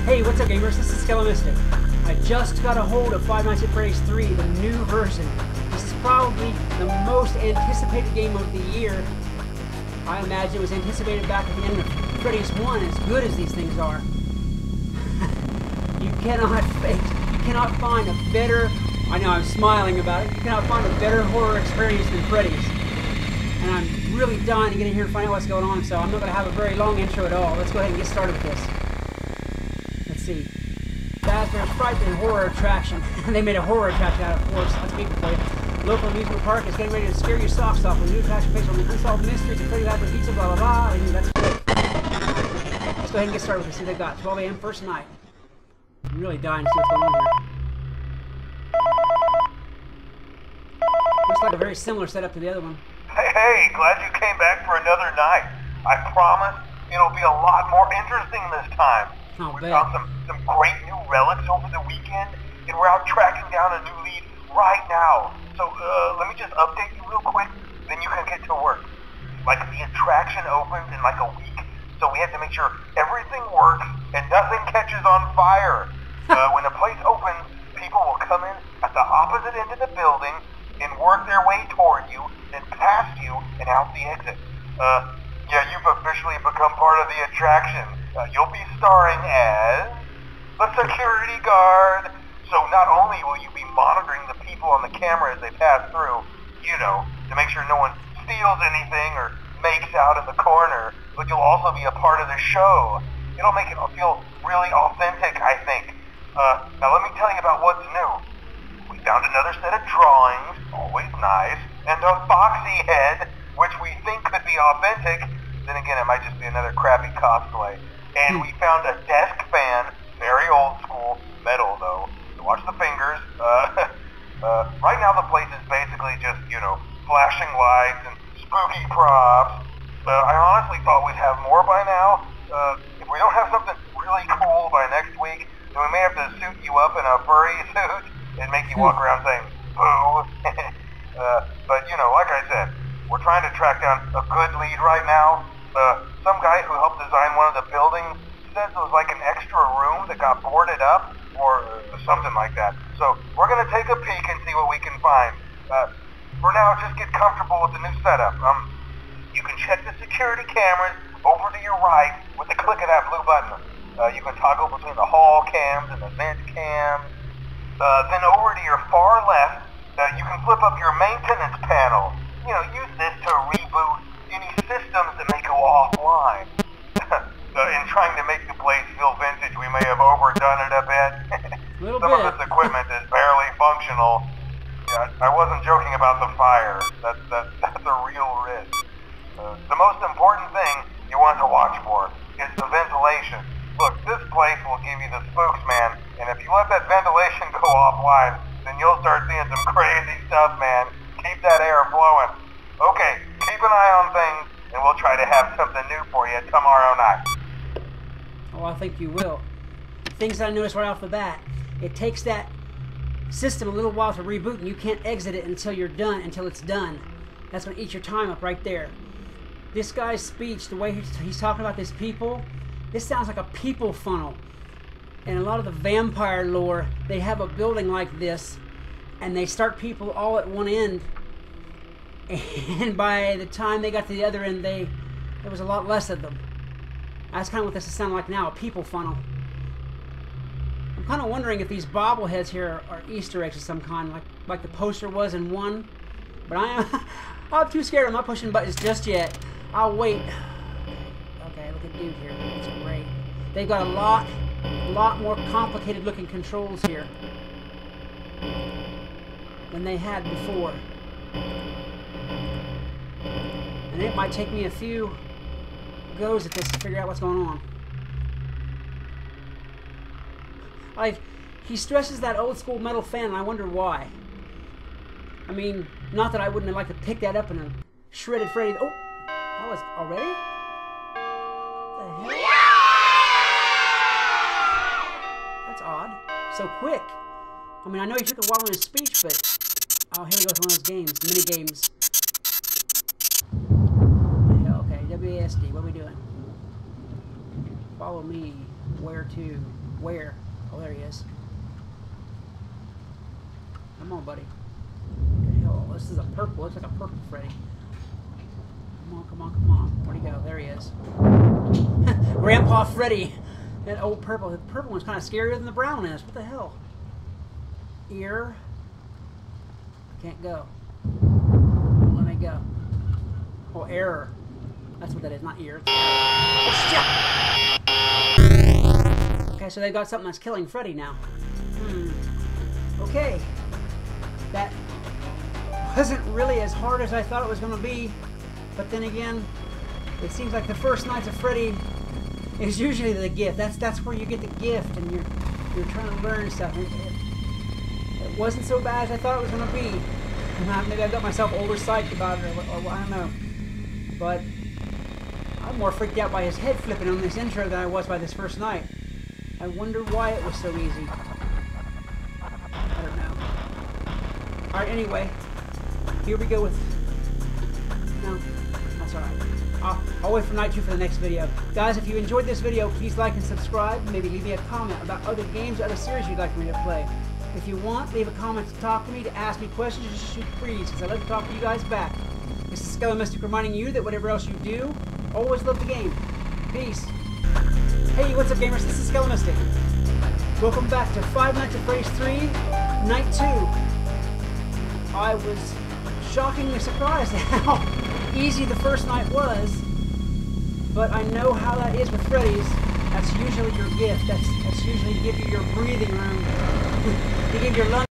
Hey, what's up, gamers? This is Mystic. I just got a hold of Five Nights at Freddy's 3, the new version. This is probably the most anticipated game of the year. I imagine it was anticipated back at the end of Freddy's 1, as good as these things are. You cannot find a better, I know I'm smiling about it, you cannot find a better horror experience than Freddy's. And I'm really dying to get in here and find out what's going on, so I'm not going to have a very long intro at all. Let's go ahead and get started with this. Let's see. Fazbear's Frightening Horror Attraction. They made a horror attraction out of course. That's me for you. Local amusement park is getting ready to scare your socks off with a new attraction based on the unsolved mysteries of Freddy Fazbear's Pizza, blah, blah, blah. And that's quick. Let's go ahead and get started with this. See what they got. 12 a.m. first night. I'm really dying to see what's going on here. Looks like a very similar setup to the other one. Hey, glad you came back for another night. I promise it'll be a lot more interesting this time. Oh, We found some great new relics over the weekend, and we're out tracking down a new lead right now. So, let me just update you real quick, then you can get to work. Like, the attraction opens in like a week, so we have to make sure everything works and nothing catches on fire. When the place opens, people will come in at the opposite end of the building and work their way toward you, then past you, and out the exit. Yeah, you've officially become part of the attraction. You'll be starring as the security guard. So not only will you be monitoring the people on the camera as they pass through, you know, to make sure no one steals anything or makes out in the corner, but you'll also be a part of the show. It'll make it feel really authentic, I think. Now let me tell you about what's new. We found another set of drawings, always nice, and a foxy head, which we think could be authentic. Then again, it might just be another crappy cosplay. And we found a desk fan, very old school, metal though. So watch the fingers. Right now the place is basically just, you know, flashing lights and spooky props. I honestly thought we'd have more by now. If we don't have something really cool by next week, then we may have to suit you up in a furry suit and make you walk around saying, boo. But, you know, like I said, we're trying to track down a good lead right now. Some guy who helped design one of the buildings says it was like an extra room that got boarded up, or something like that. So, we're going to take a peek and see what we can find. For now, just get comfortable with the new setup. You can check the security cameras over to your right with the click of that blue button. You can toggle between the hall cams and the vent cams. Then over to your far left, you can flip up your maintenance panel. You know, use this to reboot any systems that may go offline. In trying to make the place feel vintage, we may have overdone it a bit. Some of this equipment is barely functional. Yeah, I wasn't joking about the fire. That's a real risk. The most important thing you want to watch for is the ventilation. Look, this place will give you the spooks, man, and if you let that ventilation go offline, then you'll start seeing some crazy stuff, man. Keep that air flowing. Okay, keep an eye on things, and we'll try to have something new for you tomorrow night. Oh, I think you will. Things that I noticed right off the bat. It takes that system a little while to reboot, and you can't exit it until you're done, until it's done. That's going to eat your time up right there. This guy's speech, the way he's talking about this people, this sounds like a people funnel. And a lot of the vampire lore, they have a building like this, and they start people all at one end. And by the time they got to the other end, there was a lot less of them. That's kind of what this is sounding like now, a people funnel. I'm kind of wondering if these bobbleheads here are Easter eggs of some kind, like the poster was in 1. But I'm too scared. I'm not pushing buttons just yet. I'll wait. Okay, look at dude here. That's great. They've got a lot more complicated looking controls here than they had before. And it might take me a few goes at this to figure out what's going on. Like, he stresses that old school metal fan, and I wonder why. I mean, not that I wouldn't have liked to pick that up in a shredded Freddy. Oh, that was already? What the hell? That's odd. So quick. I mean, I know he took a while in his speech, but oh, here we go with one of those games, mini games. Okay, WASD. What are we doing? Follow me. Where to? Where? Oh, there he is. Come on, buddy. Oh, this is a purple. Looks like a purple Freddy. Come on, come on, come on. Where'd he go? There he is. Grandpa Freddy. That old purple. The purple one's kind of scarier than the brown is. What the hell? Ear. Can't go. Won't let me go. Oh, error. That's what that is, not ear. Okay, so they've got something that's killing Freddy now. Okay. That wasn't really as hard as I thought it was going to be. But then again, it seems like the first nights of Freddy is usually the gift. That's where you get the gift, and you're trying to learn stuff. It wasn't so bad as I thought it was going to be. Maybe I got myself overpsyched about it, or I don't know. But I'm more freaked out by his head flipping on this intro than I was by this first night. I wonder why it was so easy. I don't know. Alright, anyway. Here we go with... No, that's alright. I'll wait for night 2 for the next video. Guys, if you enjoyed this video, please like and subscribe. Maybe leave me a comment about other games or other series you'd like me to play. If you want, leave a comment to talk to me, to ask me questions, just shoot breeze, because I love to talk to you guys back. This is Skellimystic reminding you that whatever else you do, always love the game. Peace. Hey, what's up, gamers? This is Skellimystic. Welcome back to Five Nights at Freddy's 3, Night 2. I was shockingly surprised at how easy the first night was, but I know how that is with Freddy's. That's usually your gift. That's usually to give you your breathing room, to give your lungs